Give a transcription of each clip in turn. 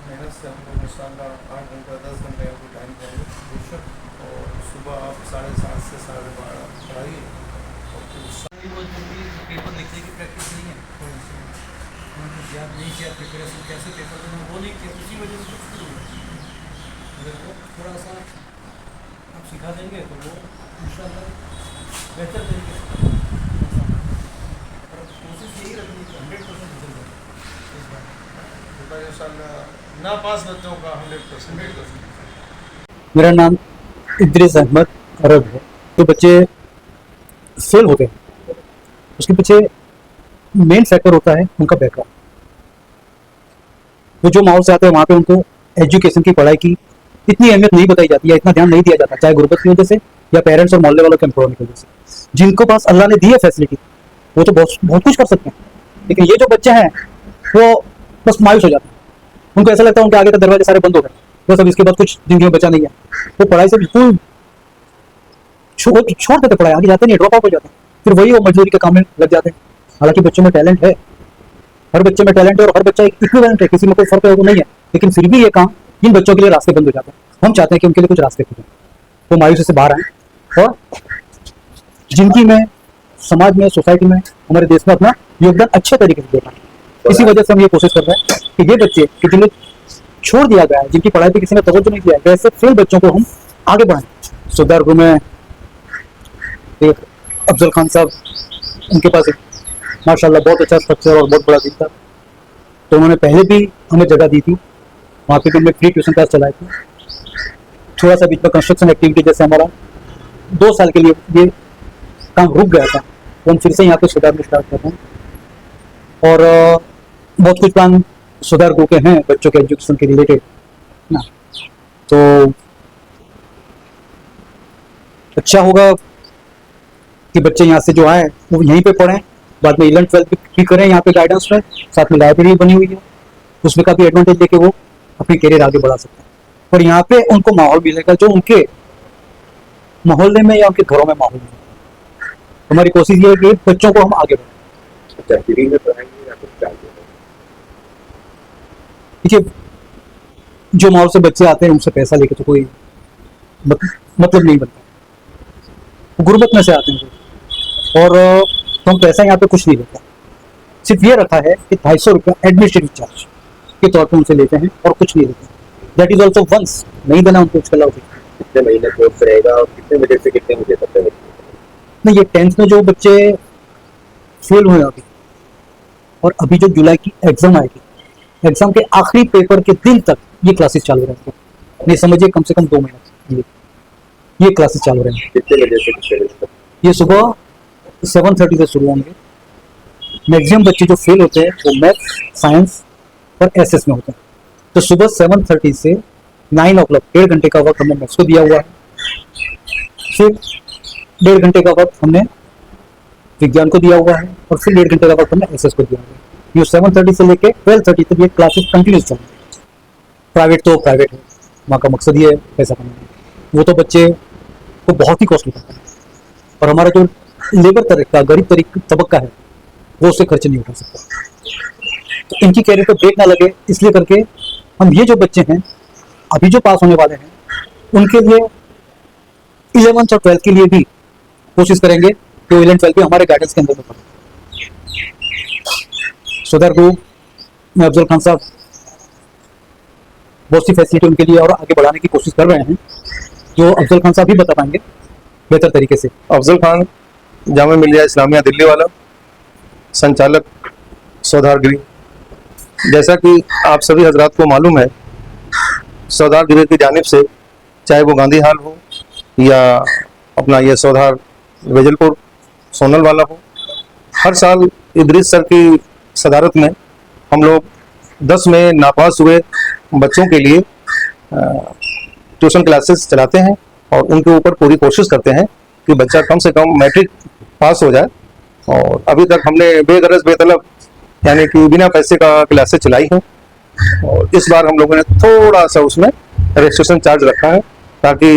मेहनत से हम लोग इंशाल्लाह 8 घंटा 10 घंटे आपको टाइम देंगे बेशक। और सुबह आप 7:30 से 12:30 पढ़ाइए और फिर वो जल्दी पेपर लिखने की प्रैक्टिस नहीं है, उन्होंने याद नहीं किया प्रिपरेशन कैसे पेपर देना वो नहीं किया, उसी वजह से कुछ शुरू हुआ। अगर वो थोड़ा सा आप सिखा देंगे तो वो इंशाल्लाह बेहतर तरीके से और कोशिश यही रखनी है 100% रिजल्ट हो इस बार इंशाल्लाह ना पास बच्चों का 100%। मेरा नाम इद्रिस अहमद अरब है। जो बच्चे फेल होते हैं उसके पीछे मेन फैक्टर होता है उनका बैकग्राउंड। वो जो माहौल से आते हैं वहाँ पे उनको एजुकेशन की, पढ़ाई की इतनी अहमियत नहीं बताई जाती है, इतना ध्यान नहीं दिया जाता, चाहे गुर्बत की वजह से या पेरेंट्स और मोहल्ले वालों के एम्प्लॉयमेंट की वजह से। जिनको पास अल्लाह ने दी है फैसिलिटी वो तो बहुत कुछ कर सकते हैं, लेकिन ये जो बच्चे हैं वो बस मायूस हो जाते हैं। उनको ऐसा लगता है उनके आगे का दरवाजे सारे बंद हो गए, बस अब इसके बाद कुछ जिंदगी में बचा नहीं है। वो पढ़ाई से बिल्कुल छोड़ देते, पढ़ाई आगे जाते नहीं, ड्रॉप आउट हो जाते हैं, फिर वही वो मजदूरी के काम में लग जाते हैं। हालांकि बच्चों में टैलेंट है, हर बच्चे में टैलेंट है और हर बच्चा इक्विवेलेंट है, किसी में कोई फर्क है वो नहीं है, लेकिन फिर भी ये काम इन बच्चों के लिए रास्ते बंद हो जाते हैं। हम चाहते हैं कि उनके लिए कुछ रास्ते खुलें, वो मायूसी से बाहर आए और जिंदगी में, समाज में, सोसाइटी में, हमारे देश में अपना योगदान अच्छे तरीके से दे पाए। इसी वजह से हम ये कोशिश कर रहे हैं कि ये बच्चे कि जिन्हें छोड़ दिया गया है, जिनकी पढ़ाई पे किसी ने तवज्जो नहीं दिया है, वैसे फेल बच्चों को हम आगे बढ़ाएं। सुधारगुरु में एक अफजल खान साहब, उनके पास एक माशाल्लाह बहुत अच्छा स्ट्रक्चर और बहुत बड़ा दिन था, तो उन्होंने पहले भी हमें जगह दी थी, वहाँ पे भी हमने फ्री ट्यूशन क्लास चलाई थी। थोड़ा सा बीच में कंस्ट्रक्शन एक्टिविटी जैसे हमारा 2 साल के लिए ये काम रुक गया था, तो हम फिर से यहाँ पे सुधार में स्टार्ट कर रहे हैं। और बहुत कुछ प्लान सुधार ग्रुप के हैं बच्चों के एजुकेशन के रिलेटेड ना, तो अच्छा होगा कि बच्चे यहाँ से जो आए वो यहीं पे पढ़ें, बाद में 11th 12th भी करें यहाँ पे गाइडेंस में, साथ में लाइब्रेरी बनी हुई है, उसमें काफ़ी एडवांटेज लेके वो अपनी करियर आगे बढ़ा सकते हैं। और यहाँ पे उनको माहौल मिलेगा जो उनके मोहल्ले में या उनके घरों में माहौल मिलेगा। हमारी कोशिश ये है कि बच्चों को हम आगे बढ़ाएं। देखिए, जो माहौल से बच्चे आते हैं उनसे पैसा लेके तो कोई मतलब नहीं बनता, गुर्बत में से आते हैं और तो हम पैसा यहाँ पे कुछ नहीं लेते, सिर्फ ये रखा है कि 250 रुपया एडमिनिस्ट्रेटिव चार्ज के तौर पर उनसे लेते हैं और कुछ नहीं लेते। दैट इज ऑल्सो वंस, नहीं देना उनको उसके अलावा। कितने महीने कोर्स रहेगा और कितने बजे से कितने बजे तक रहेगा? नहीं, ये 10th में जो बच्चे फेल हुए अभी, और अभी जो जुलाई की एग्जाम आएगी, एग्जाम के आखिरी पेपर के दिन तक ये क्लासेस चालू रहेंगे। नहीं समझिए, कम से कम 2 महीने ये क्लासेस चालू रहेंगे। कितने बजे से कितने बजे तक? ये सुबह 7:30 से शुरू होंगे। मैक्सिमम बच्चे जो फेल होते हैं वो मैथ, साइंस और एसएस में होते हैं, तो सुबह 7:30 से 9 o'clock 1.5 घंटे का वक्त हमने मैथ्स को दिया हुआ है, फिर 1.5 घंटे का वक्त हमने विज्ञान को दिया हुआ है और फिर 1.5 घंटे का वक्त हमने एसएस को दिया हुआ है। ये 7:30 से लेके 12:30 तक ये क्लासेस कंटिन्यूस चल रही है। प्राइवेट तो प्राइवेट है, वहाँ का मकसद ये है पैसा कमाना, वो तो बच्चे को बहुत ही कॉस्टली पड़ता है, और हमारा जो लेबर तरीका, गरीब तबक्का है वो उससे खर्च नहीं उठा सकता। तो इनकी कैरियर पर ब्रेक ना लगे इसलिए करके हम ये जो बच्चे हैं अभी जो पास होने वाले हैं उनके लिए 11th और 12th के लिए भी कोशिश करेंगे कि 11th 12th भी हमारे गाइडेंस के अंदर में पढ़े। सुधार ग्रुप में अफजल खान साहब बहुत सी फैसिलिटी उनके लिए और आगे बढ़ाने की कोशिश कर रहे हैं, जो अफजल खान साहब भी बता पाएंगे बेहतर तरीके से। अफजल खान, जामिया मिलिया इस्लामिया दिल्ली वाला, संचालक सौदागरी। जैसा कि आप सभी हजरात को मालूम है, सौदागरी की जानिब से चाहे वो गांधी हाल हो या अपना ये सौदार वेजलपुर सोनल वाला हो, हर साल इदरीस सर की सदारत में हम लोग 10 में नापास हुए बच्चों के लिए ट्यूशन क्लासेस चलाते हैं और उनके ऊपर पूरी कोशिश करते हैं कि बच्चा कम से कम मैट्रिक पास हो जाए। और अभी तक हमने बेगरज बेतलब यानी कि बिना पैसे का क्लासेस चलाई हैं। और इस बार हम लोगों ने थोड़ा सा उसमें रजिस्ट्रेशन चार्ज रखा है ताकि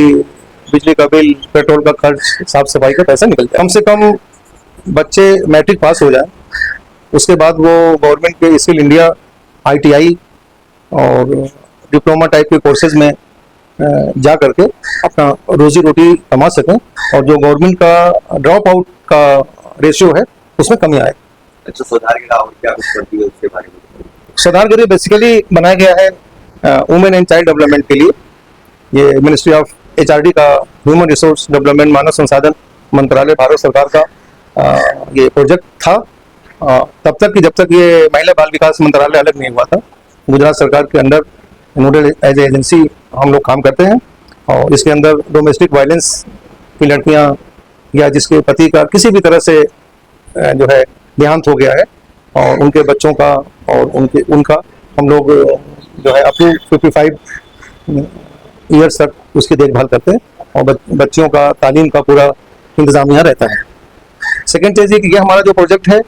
बिजली का बिल, पेट्रोल का खर्च, साफ सफाई का पैसा निकल जाए। कम से कम बच्चे मैट्रिक पास हो जाए, उसके बाद वो गवर्नमेंट के स्किल इंडिया, ITI और डिप्लोमा टाइप के कोर्सेज में जा करके अपना रोजी रोटी कमा सकें और जो गवर्नमेंट का ड्रॉप आउट का रेशियो है उसमें कमी आए। अच्छा, सुधारगिरी और क्या कुछ करती है उसके बारे में? सुधारगिरी बेसिकली बनाया गया है वुमेन एंड चाइल्ड डेवलपमेंट के लिए। ये मिनिस्ट्री ऑफ HRD का ह्यूमन रिसोर्स डेवलपमेंट, मानव संसाधन मंत्रालय, भारत सरकार का ये प्रोजेक्ट था तब तक कि जब तक ये महिला बाल विकास मंत्रालय अलग नहीं हुआ था। गुजरात सरकार के अंडर नोडल एज एजेंसी हम लोग काम करते हैं और इसके अंदर डोमेस्टिक वायलेंस की लड़कियां या जिसके पति का किसी भी तरह से जो है देहांत हो गया है और उनके बच्चों का और उनका हम लोग जो है अप टू 55 ईयर्स तक उसकी देखभाल करते हैं और बच्चियों का तालीम का पूरा इंतजाम यहाँ रहता है। सेकेंड चीज़ ये हमारा जो प्रोजेक्ट है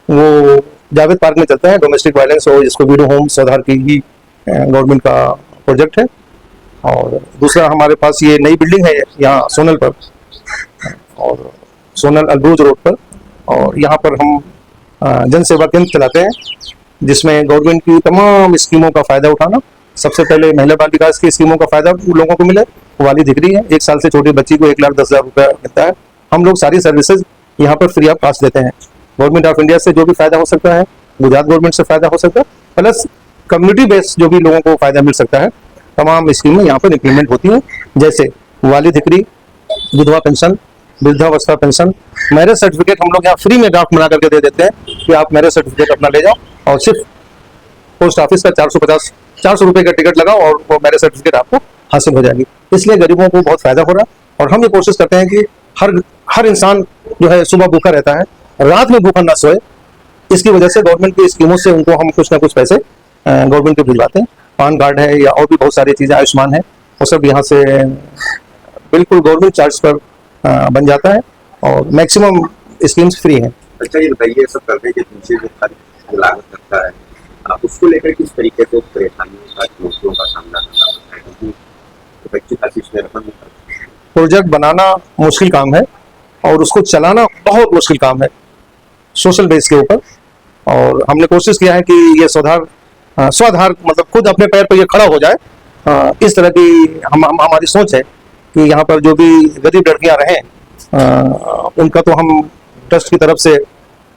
वो जावेद पार्क में चलता है। डोमेस्टिक वायलेंस हो जिसको वीडियो होम सुधार की ही गवर्नमेंट का प्रोजेक्ट है। और दूसरा हमारे पास ये नई बिल्डिंग है यहाँ सोनल पर और सोनल अलबरूज रोड पर, और यहाँ पर हम जन सेवा केंद्र चलाते हैं जिसमें गवर्नमेंट की तमाम स्कीमों का फ़ायदा उठाना। सबसे पहले महिला बाल विकास की स्कीमों का फ़ायदा लोगों को मिले, वाली दिख रही है। 1 साल से छोटी बच्ची को 1,10,000 रुपया मिलता है। हम लोग सारी सर्विसेज यहाँ पर फ्री ऑफ कॉस्ट देते हैं। गवर्नमेंट ऑफ इंडिया से जो भी फ़ायदा हो सकता है, गुजरात गवर्नमेंट से फ़ायदा हो सकता है, प्लस कम्युनिटी बेस्ड जो भी लोगों को फ़ायदा मिल सकता है, तमाम स्कीमें यहाँ पर इम्प्लीमेंट होती हैं। जैसे वाली दिकरी, विधवा पेंशन, वृद्धावस्था पेंशन, मैरिज सर्टिफिकेट हम लोग यहाँ फ्री में ड्राफ्ट बना करके दे देते हैं कि आप मैरिज सर्टिफिकेट अपना ले जाओ और सिर्फ पोस्ट ऑफिस का 400 रुपये का टिकट लगाओ और वो मैरिज सर्टिफिकेट आपको हासिल हो जाएगी। इसलिए गरीबों को बहुत फायदा हो रहा है और हम ये कोशिश करते हैं कि हर इंसान जो है सुबह भूखा रहता है, रात में भूखा ना सोए। इसकी वजह से गवर्नमेंट की स्कीमों से उनको हम कुछ ना कुछ पैसे गवर्नमेंट को भिजवाते हैं। पान कार्ड है या और भी बहुत सारी चीज़ें, आयुष्मान है, वो सब यहाँ से बिल्कुल गवर्नमेंट चार्ज पर बन जाता है और मैक्सिमम स्कीम्स फ्री हैं। अच्छा, ये बताइए सब करने के पीछे जो खर्च लागत करता है, आप उसको लेकर किस तरीके से परेशानियों का, चुनौतियों का सामना करना पड़ता है? क्योंकि बच्चे काफी इसमें रकम प्रोजेक्ट बनाना मुश्किल काम है और उसको चलाना बहुत मुश्किल काम है सोशल बेस के ऊपर। और हमने कोशिश किया है कि ये स्वाधार मतलब खुद अपने पैर पर ये खड़ा हो जाए। इस तरह की हमारी सोच है कि यहाँ पर जो भी गरीब लड़कियाँ रहें उनका तो हम ट्रस्ट की तरफ से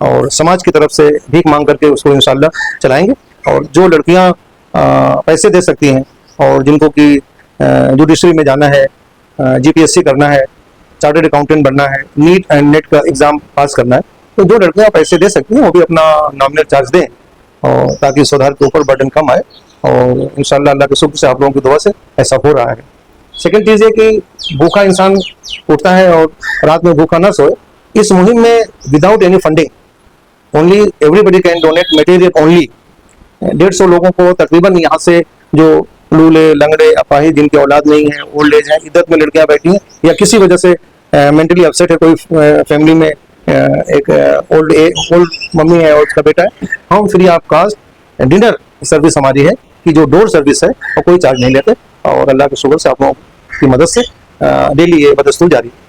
और समाज की तरफ से भीख मांग करके उसको इंशाल्लाह चलाएंगे। और जो लड़कियाँ पैसे दे सकती हैं और जिनको कि जुडिशरी में जाना है, GPSC करना है, चार्टर्ड अकाउंटेंट बनना है, नीट एंड नेट का एग्ज़ाम पास करना है, तो जो लड़कियाँ पैसे दे सकती हैं वो भी अपना नॉमिनल चार्ज दें और ताकि सुधार के ऊपर बर्डन कम आए। और इंशाल्लाह अल्लाह के शुक्र से आप लोगों की दुआ से ऐसा हो रहा है। सेकेंड चीज़ ये कि भूखा इंसान उठता है और रात में भूखा ना सोए। इस मुहिम में without any funding only everybody can donate material only. 150 लोगों को तकरीबन यहाँ से जो लूले, लंगड़े, अपाहिज, जिनकी औलाद नहीं है, ओल्ड एज है, इद्दत में लड़कियाँ बैठी हैं या किसी वजह से मेंटली अपसेट है, कोई फैमिली में एक ओल्ड मम्मी है और उसका बेटा है, हम free of cost dinner service हमारी है कि जो डोर सर्विस है और कोई चार्ज नहीं लेते। और अल्लाह के शुक्र से आप लोगों की मदद से डेली ये बदस्तूर जारी है।